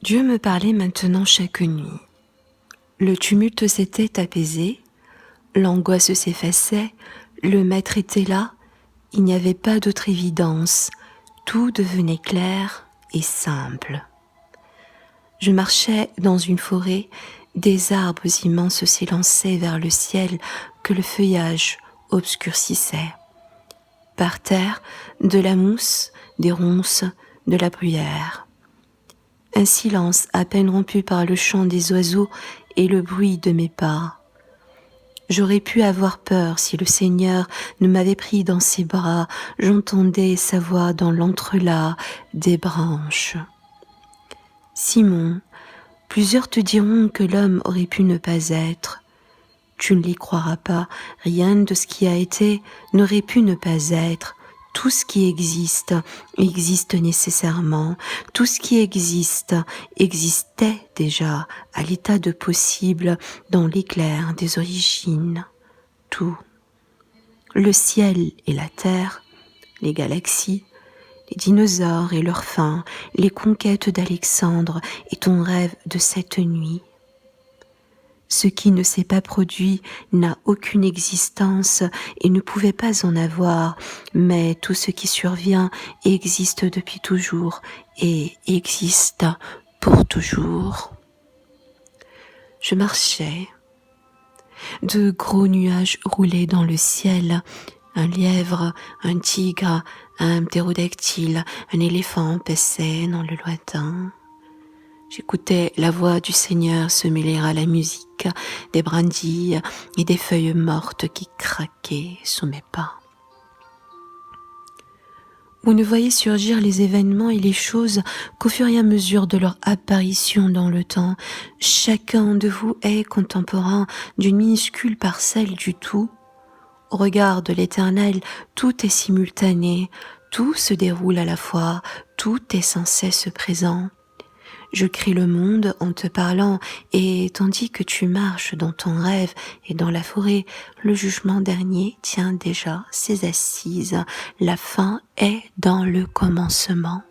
Dieu me parlait maintenant chaque nuit. Le tumulte s'était apaisé, l'angoisse s'effaçait, le maître était là, il n'y avait pas d'autre évidence, tout devenait clair et simple. Je marchais dans une forêt, des arbres immenses s'élançaient vers le ciel que le feuillage obscurcissait. Par terre, de la mousse, des ronces, de la bruyère. Un silence à peine rompu par le chant des oiseaux et le bruit de mes pas. J'aurais pu avoir peur si le Seigneur ne m'avait pris dans ses bras, j'entendais sa voix dans l'entrelacs des branches. Simon, plusieurs te diront que l'homme aurait pu ne pas être. Tu ne les croiras pas, rien de ce qui a été n'aurait pu ne pas être. Tout ce qui existe, existe nécessairement. Tout ce qui existe, existait déjà à l'état de possible dans l'éclair des origines. Tout. Le ciel et la terre, les galaxies, les dinosaures et leurs fins, les conquêtes d'Alexandre et ton rêve de cette nuit. Ce qui ne s'est pas produit n'a aucune existence et ne pouvait pas en avoir, mais tout ce qui survient existe depuis toujours et existe pour toujours. Je marchais. De gros nuages roulaient dans le ciel. Un lièvre, un tigre, un ptérodactyle, un éléphant passaient dans le lointain. J'écoutais la voix du Seigneur se mêler à la musique des brindilles et des feuilles mortes qui craquaient sous mes pas. Vous ne voyez surgir les événements et les choses qu'au fur et à mesure de leur apparition dans le temps. Chacun de vous est contemporain d'une minuscule parcelle du tout. Au regard de l'Éternel, tout est simultané, tout se déroule à la fois, tout est sans cesse présent. Je crée le monde en te parlant, et tandis que tu marches dans ton rêve et dans la forêt, le jugement dernier tient déjà ses assises. La fin est dans le commencement.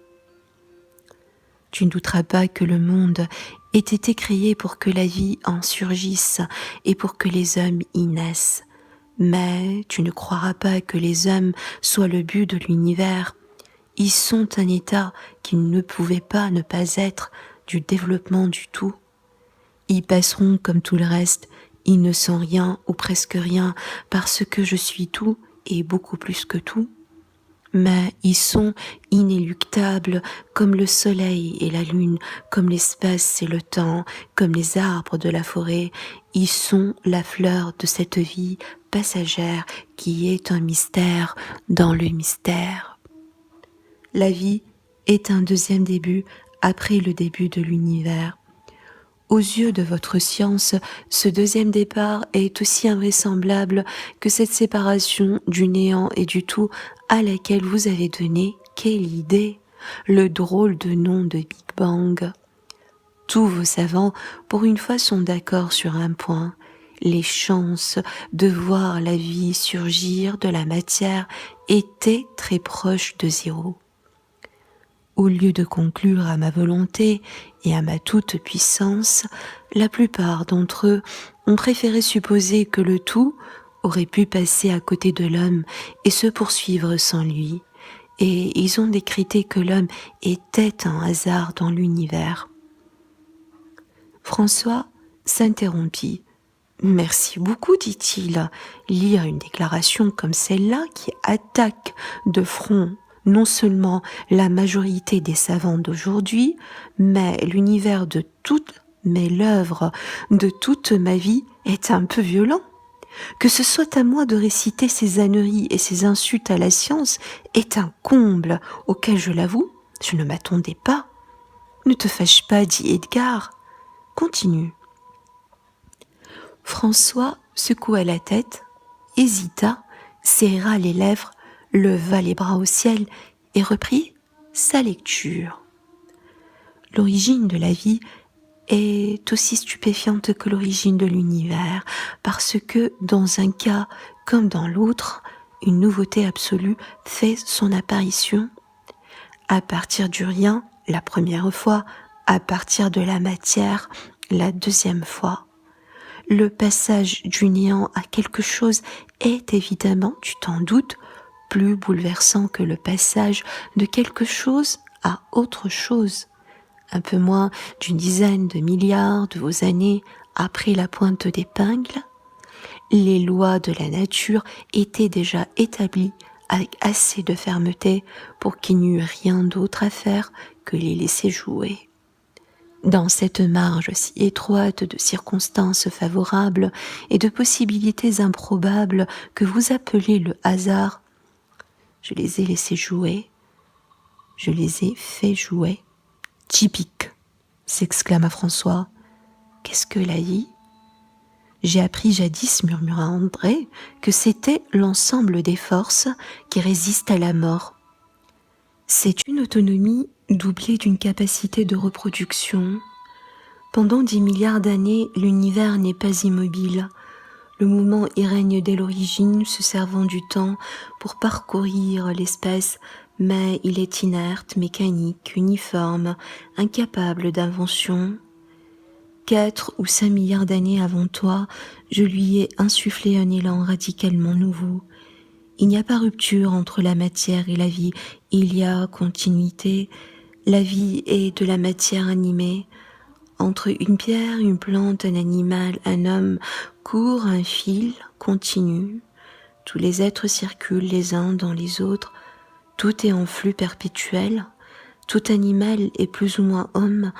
Tu ne douteras pas que le monde ait été créé pour que la vie en surgisse et pour que les hommes y naissent. Mais tu ne croiras pas que les hommes soient le but de l'univers. Ils sont un état qui ne pouvait pas ne pas être du développement du tout. Ils passeront comme tout le reste, ils ne sont rien ou presque rien parce que je suis tout et beaucoup plus que tout. Mais ils sont inéluctables comme le soleil et la lune, comme l'espace et le temps, comme les arbres de la forêt. Ils sont la fleur de cette vie passagère qui est un mystère dans le mystère. La vie est un deuxième début après le début de l'univers. Aux yeux de votre science, ce deuxième départ est aussi invraisemblable que cette séparation du néant et du tout à laquelle vous avez donné, quelle idée, le drôle de nom de Big Bang. Tous vos savants, pour une fois, sont d'accord sur un point. Les chances de voir la vie surgir de la matière étaient très proches de zéro. Au lieu de conclure à ma volonté et à ma toute-puissance, la plupart d'entre eux ont préféré supposer que le tout aurait pu passer à côté de l'homme et se poursuivre sans lui, et ils ont décrété que l'homme était un hasard dans l'univers. François s'interrompit. « Merci beaucoup, dit-il. Lire une déclaration comme celle-là qui attaque de front non seulement la majorité des savants d'aujourd'hui, mais l'univers de toute l'œuvre de toute ma vie est un peu violent. Que ce soit à moi de réciter ces âneries et ces insultes à la science est un comble auquel, je l'avoue, je ne m'attendais pas. Ne te fâche pas, dit Edgar. Continue. François secoua la tête, hésita, serra les lèvres, leva les bras au ciel et reprit sa lecture. L'origine de la vie est aussi stupéfiante que l'origine de l'univers, parce que dans un cas comme dans l'autre, une nouveauté absolue fait son apparition. À partir du rien, la première fois, à partir de la matière la deuxième fois. Le passage du néant à quelque chose est évidemment, tu t'en doutes, plus bouleversant que le passage de quelque chose à autre chose. Un peu moins d'une dizaine de milliards de vos années après la pointe d'épingle, les lois de la nature étaient déjà établies avec assez de fermeté pour qu'il n'y eût rien d'autre à faire que les laisser jouer. Dans cette marge si étroite de circonstances favorables et de possibilités improbables que vous appelez le hasard, je les ai laissés jouer, je les ai fait jouer. Typique, s'exclama François. Qu'est-ce que la vie ? J'ai appris jadis, murmura André, que c'était l'ensemble des forces qui résistent à la mort. C'est une autonomie doublée d'une capacité de reproduction. Pendant 10 milliards d'années, l'univers n'est pas immobile. Le mouvement y règne dès l'origine, se servant du temps pour parcourir l'espace, mais il est inerte, mécanique, uniforme, incapable d'invention. 4 ou 5 milliards d'années avant toi, je lui ai insufflé un élan radicalement nouveau. Il n'y a pas rupture entre la matière et la vie, il y a continuité. La vie est de la matière animée. Entre une pierre, une plante, un animal, un homme, court un fil continu. Tous les êtres circulent les uns dans les autres. Tout est en flux perpétuel. Tout animal est plus ou moins homme.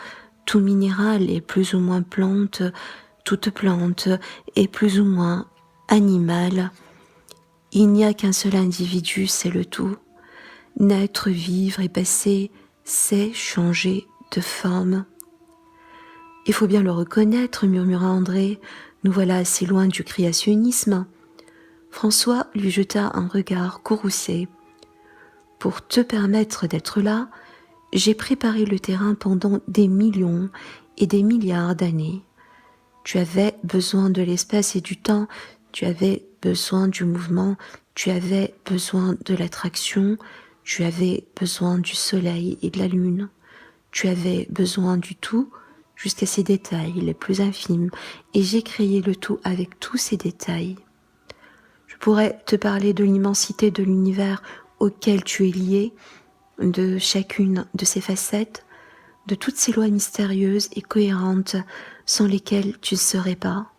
Tout minéral est plus ou moins plante. Toute plante est plus ou moins animal. Il n'y a qu'un seul individu, c'est le tout. Naître, vivre et passer, c'est changer de forme. Il faut bien le reconnaître, murmura André, nous voilà assez loin du créationnisme. François lui jeta un regard courroucé. Pour te permettre d'être là, j'ai préparé le terrain pendant des millions et des milliards d'années. Tu avais besoin de l'espace et du temps, tu avais besoin du mouvement, tu avais besoin de l'attraction, tu avais besoin du soleil et de la lune, tu avais besoin du tout jusqu'à ces détails les plus infimes, et j'ai créé le tout avec tous ces détails. Je pourrais te parler de l'immensité de l'univers auquel tu es lié, de chacune de ses facettes, de toutes ces lois mystérieuses et cohérentes sans lesquelles tu ne serais pas.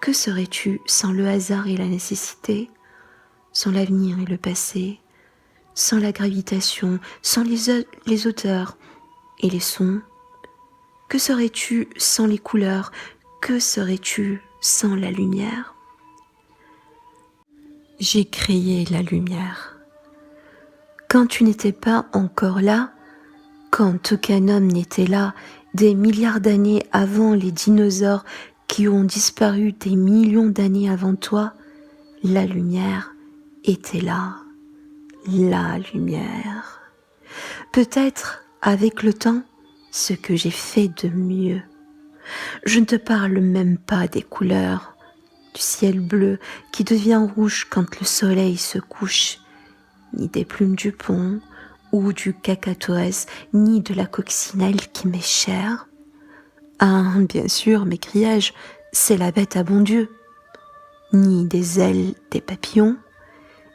Que serais-tu sans le hasard et la nécessité, sans l'avenir et le passé, sans la gravitation, sans les odeurs et les sons? Que serais-tu sans les couleurs? Que serais-tu sans la lumière? J'ai créé la lumière. Quand tu n'étais pas encore là, quand aucun homme n'était là, des milliards d'années avant les dinosaures qui ont disparu des millions d'années avant toi, la lumière était là. La lumière. Peut-être, avec le temps, ce que j'ai fait de mieux. Je ne te parle même pas des couleurs, du ciel bleu qui devient rouge quand le soleil se couche, ni des plumes du pont ou du cacatoès, ni de la coccinelle qui m'est chère. Ah, bien sûr, m'écriai-je, c'est la bête à bon Dieu. Ni des ailes des papillons,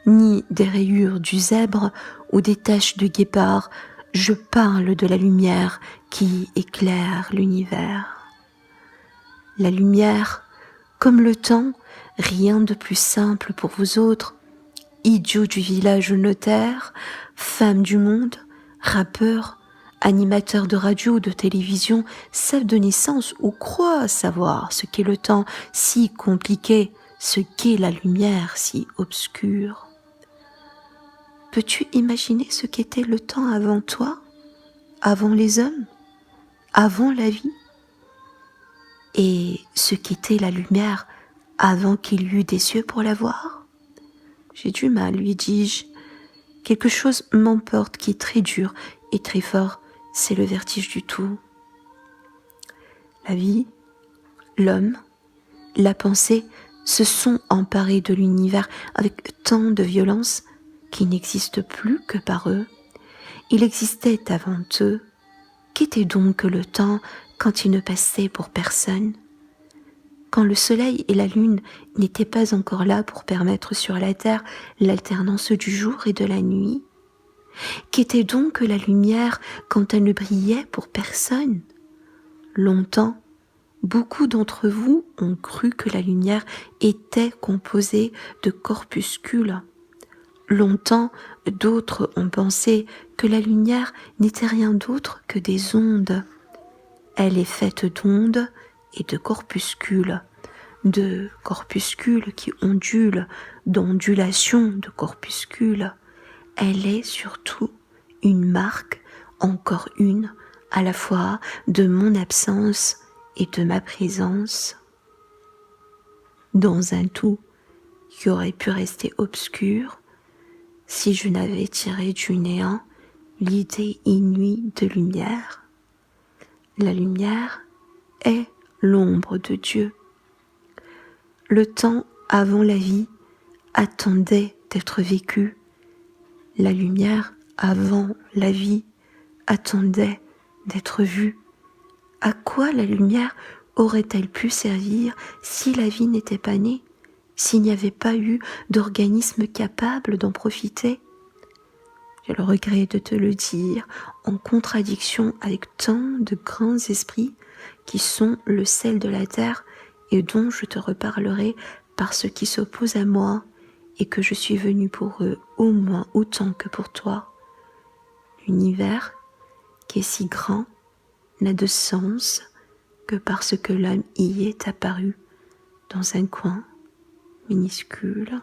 ni des rayures du zèbre ou des taches de guépard, je parle de la lumière qui éclaire l'univers. La lumière, comme le temps, rien de plus simple pour vous autres, idiots du village notaire, femmes du monde, rappeurs, animateurs de radio ou de télévision, savent de naissance ou croient savoir ce qu'est le temps si compliqué, ce qu'est la lumière si obscure. Peux-tu imaginer ce qu'était le temps avant toi, avant les hommes, avant la vie, et ce qu'était la lumière avant qu'il y eût des yeux pour la voir? J'ai du mal, lui dis-je. Quelque chose m'emporte qui est très dur et très fort, c'est le vertige du tout. La vie, l'homme, la pensée se sont emparés de l'univers avec tant de violence qui n'existe plus que par eux. Il existait avant eux, Qu'était donc le temps quand il ne passait pour personne? Quand le soleil et la lune n'étaient pas encore là pour permettre sur la terre l'alternance du jour et de la nuit? Qu'était donc la lumière quand elle ne brillait pour personne? Longtemps, beaucoup d'entre vous ont cru que la lumière était composée de corpuscules. Longtemps, d'autres ont pensé que la lumière n'était rien d'autre que des ondes. Elle est faite d'ondes et de corpuscules qui ondulent, d'ondulations de corpuscules. Elle est surtout une marque, encore une, à la fois de mon absence et de ma présence, dans un tout qui aurait pu rester obscur si je n'avais tiré du néant l'idée inouïe de lumière. La lumière est l'ombre de Dieu. Le temps avant la vie attendait d'être vécu. La lumière avant la vie attendait d'être vue. À quoi la lumière aurait-elle pu servir si la vie n'était pas née, s'il n'y avait pas eu d'organisme capable d'en profiter? J'ai le regret de te le dire, en contradiction avec tant de grands esprits qui sont le sel de la terre et dont je te reparlerai par ceux qui s'opposent à moi et que je suis venu pour eux au moins autant que pour toi. L'univers, qui est si grand, n'a de sens que parce que l'homme y est apparu dans un coin minuscule.